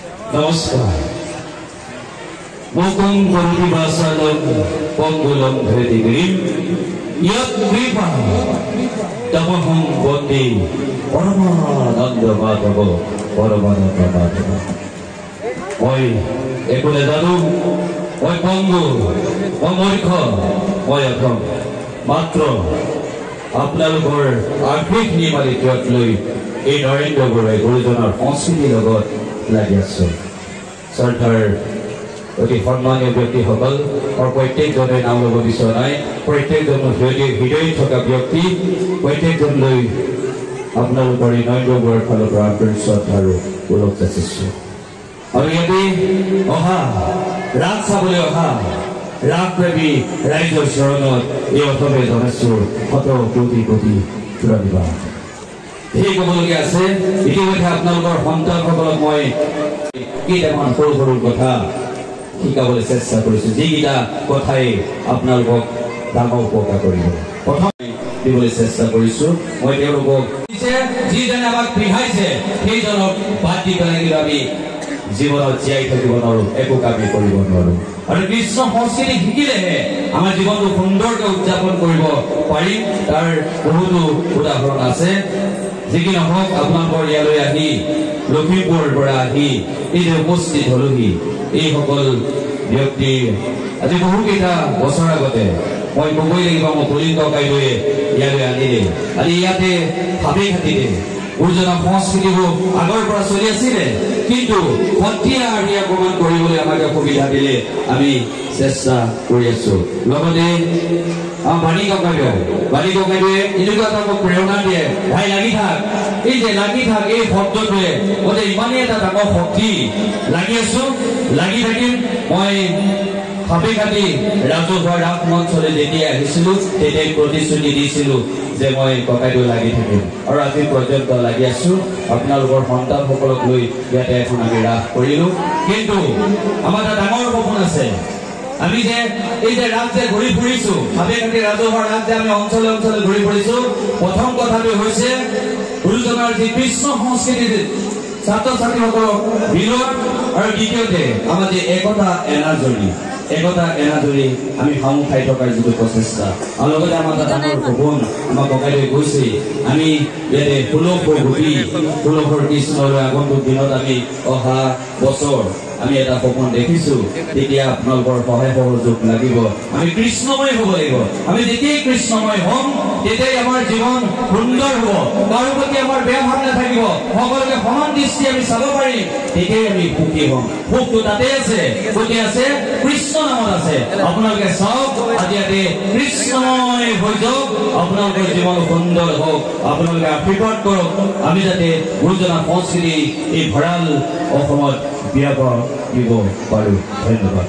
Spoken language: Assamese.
নমস্কাৰ মোকং কৰুতি বাসালং পঙ্গুলং ধৃতিগিৰিম ইয়ৎ কৃপা তমহং বন্দে পৰমানন্দ মাধৱ পৰমানন্দ মাধৱ। মই একো নেজানো, মই পংগু, মই মূৰ্খ, মই অধম। মাত্ৰ আপোনালোকৰ আৰ্থিক নিমালিত্বক লৈ এই নৰেন্দ্ৰ বৰুৱাই গুৰুজনৰ সংস্কৃতিৰ লগত লাগি আছো। শ্ৰদ্ধাৰ অতি সন্মানীয় ব্যক্তিসকল আৰু প্ৰত্যেকজনে নাম ল'ব বিচৰা নাই, প্ৰত্যেকজন হৃদয়ত থকা ব্যক্তি প্ৰত্যেকজন লৈ আপোনালোকৰ এই নৰেন্দ্ৰ বৰুৱাৰ ফালৰ পৰা আন্তৰিক শ্ৰদ্ধা আৰু গৌৰৱ যাচিছো। আৰু ইয়াতে অহা ৰাগ চাবলৈ অহা ৰাগপ্ৰেমী ৰাইজৰ চৰণত এই অৰ্থৱে জনাইছো শত কোটি কোটি ধন্যবাদ। সেই ক'বলগীয়া আছে ইতিমধ্যে আপোনালোকৰ সন্তানসকলক মই কেইটামান সৰু সৰু কথা শিকাবলৈ চেষ্টা কৰিছো, যিকেইটা কথাই আপোনালোকক ডাঙৰ উপকাৰ কৰিব। প্ৰথমে দিবলৈ চেষ্টা কৰিছো মই তেওঁলোকক যিজনে আমাক পিন্ধাইছে সেইজনক বাদ দি পেলাই কিন্তু আমি জীৱনত জীয়াই থাকিব নোৱাৰো, একো কামেই কৰিব নোৱাৰো। আৰু কৃষ্ণ সংস্কৃতি শিকিলেহে আমাৰ জীৱনটো সুন্দৰকৈ উদযাপন কৰিব পাৰিম। তাৰ বহুতো উদাহৰণ আছে। যি কি নহওক আপোনালোকৰ ইয়ালৈ আহি লখিমপুৰৰ পৰা আহি এই যে উপস্থিত হলোহি এইসকল ব্যক্তি আজি বহুকেইটা বছৰ আগতে মই ক'বই লাগিব মই পুলিন ককাইদেৱে ইয়ালৈ আনিলে। আজি ইয়াতে ভাবি খাতিলে গুৰুজনাৰ সংস্কৃতিবোৰ আগৰ পৰা চলি আছিলে, কিন্তু সত্ৰীয়া আৰ্হি অকমান কৰিবলৈ আমাকে সুবিধা দিলে আমি চেষ্টা কৰি আছো। লগতে বাণী ককাইদেৱে এনেকুৱা এটা মোক প্ৰেৰণা দিয়ে, ভাই লাগি থাক। এই যে লাগি থাক এই শব্দটোৱে মই ইমানেই এটা ডাঙৰ শক্তি। লাগি আছো, লাগি থাকিম। মই ভাবি খাতি ৰাজহুৱা ৰাস মঞ্চলৈ যেতিয়া আহিছিলো তেতিয়াই প্ৰতিশ্ৰুতি দিছিলো যে মই ককাইদেউ লাগি থাকিম, আৰু আজি পৰ্যন্ত লাগি আছো। আপোনালোকৰ সন্তানসকলক লৈ ইয়াতে এখন আমি ৰাস কৰিলো। কিন্তু আমাৰ এটা ডাঙৰ সপোন আছে। আমি যে এই যে ৰাস যে ঘূৰি ফুৰিছো, ভাবি খাতি ৰাজহুৱা ৰাস যে আমি অঞ্চলে অঞ্চলে ঘূৰি ফুৰিছো, প্ৰথম কথাটো হৈছে গুৰুজনাৰ যি কৃষ্ণ সংস্কৃতিৰ ছাত্ৰ ছাত্ৰীসকলক বিলোৱা, আৰু দ্বিতীয়তে আমাৰ যে একতা এনাজৰী আমি সামু খাই থকাৰ যিটো প্ৰচেষ্টা, আৰু লগতে আমাৰ এটা ডাঙৰ সপোন আমাৰ ককাইদেৱে কৈছে আমি ইয়াতে 1600 কৃষ্ণলৈ আগন্তুক দিনত আমি অহা বছৰ আমি এটা সপোন দেখিছো। তেতিয়া আপোনালোকৰ সহায় সহযোগ লাগিব। আমি কৃষ্ণময় হ'ব লাগিব। আমি যেতিয়াই কৃষ্ণময় হ'ম তেতিয়াই আমাৰ জীৱন সুন্দৰ হ'ব, কাৰো প্ৰতি আমাৰ বেয়া ভাৱ নাথাকিব, সকলোকে সমান দৃষ্টি আমি চাব পাৰিম, তেতিয়াই আমি সুখী হ'ম। সুখটো তাতে আছে, ক'তে আছে? কৃষ্ণ নামত আছে। আপোনালোকে চাওক আজি ইয়াতে কৃষ্ণময় হৈ যাওক, আপোনালোকৰ জীৱন সুন্দৰ হওক, আপোনালোকে আশীৰ্বাদ কৰক। আমি যাতে গুৰুজনাৰ সংস্কৃতি এই ভঁৰাল অসমত বিয়পাই দিব পাৰো। ধন্যবাদ।